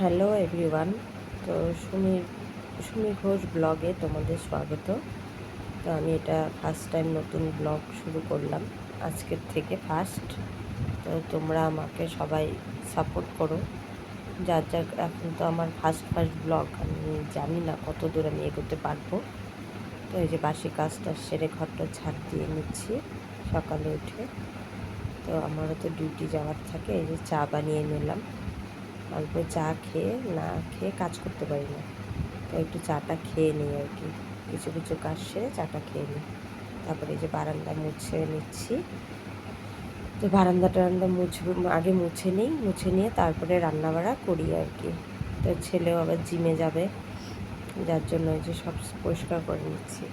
Hello everyone. তো সুমি ঘোষ ব্লগে তোমাদের স্বাগত। তো আমি এটা ফার্স্ট টাইম নতুন ব্লগ শুরু করলাম, আজকের থেকে ফার্স্ট। তো তোমরা আমাকে সবাই সাপোর্ট করো। যার এখন তো আমার ফার্স্ট ব্লগ, আমি জানি না কত দূর আমি এগোতে পারবো। তো এই যে বাসি কাজটা সেরে ঘরটা ঝাড় দিয়ে নিচ্ছি সকালে উঠে। তো আমারও তো ডিউটি যাওয়ার থাকে। এই যে চা বানিয়ে নিলাম, অল্প চা খেয়ে কাজ করতে পারি না। তো একটু চাটা খেয়ে নিই আর কি, কিছু কিছু কাজ সেরে চাটা খেয়ে নিই। তারপরে এই যে বারান্দা মুছে নিচ্ছি। তো বারান্দা আগে মুছে নিই, মুছে নিয়ে তারপরে রান্নাবাড়া করি আর কি। তো ছেলেও আবার জিমে যাবে, যার জন্য এই যে সব পরিষ্কার করে নিচ্ছি,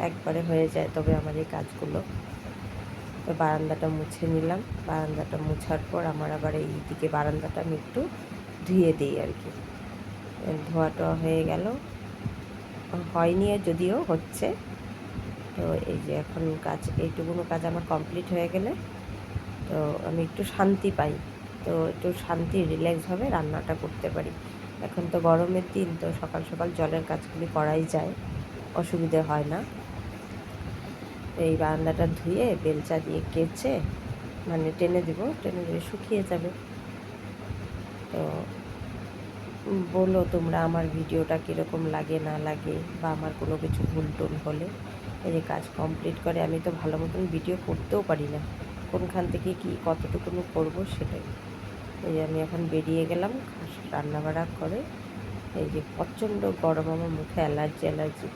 একবারে হয়ে যায় তবে আমার এই কাজগুলো। তো বারান্দাটা মুছে নিলাম। বারান্দাটা মুছার পর আমার আবার এই দিকে বারান্দাটা আমি একটু ধুয়ে দিই আর কি। ধোয়াটা হয়ে গেল, হয়নি যদিও হচ্ছে। তো এই যে এখন এইটুকুনো কাজ আমার কমপ্লিট হয়ে গেলে তো আমি একটু শান্তি পাই। তো একটু শান্তি রিল্যাক্সভাবে রান্নাটা করতে পারি। এখন তো গরমের দিন, তো সকাল সকাল জলের কাজগুলি করাই যায়, অসুবিধে হয় না। তো এই বারান্দাটা ধুয়ে বেলচা দিয়ে কেচে টেনে দিলে শুকিয়ে যাবে। তো বলো তোমরা আমার ভিডিওটা কীরকম লাগে না লাগে, বা আমার কোনো কিছু ভুল টুল হলে। এই যে কাজ কমপ্লিট করে আমি তো ভালো মতন ভিডিও করতেও পারি না, কোনখান থেকে কি কতটুকুনো করব সেটাই। এই যে আমি এখন বেরিয়ে গেলাম রান্নাবাড়া করে। এই যে প্রচণ্ড গরম, আমার মুখে অ্যালার্জি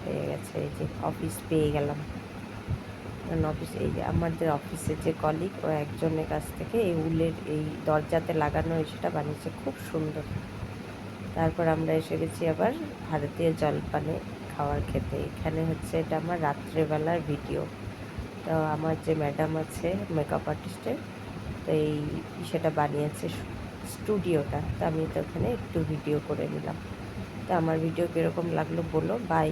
হয়ে গেছে। এই যে অফিস পেয়ে গেলাম, কারণ এই যে আমাদের অফিসের যে কলিগ, ও একজনের কাছ থেকে এই উলের এই দরজাতে লাগানো সেটা বানিয়েছে, খুব সুন্দর। তারপর আমরা এসে গেছি আবার ভারতীয় জলপানে খাওয়ার খেতে। এখানে হচ্ছে এটা আমার রাত্রেবেলার ভিডিও। তো আমার যে ম্যাডাম আছে মেকআপ আর্টিস্টের, তো সেটা বানিয়েছে স্টুডিওটা। তো আমি তো ওখানে একটু ভিডিও করে নিলাম। তো আমার ভিডিও কীরকম লাগলো বলো। বাই।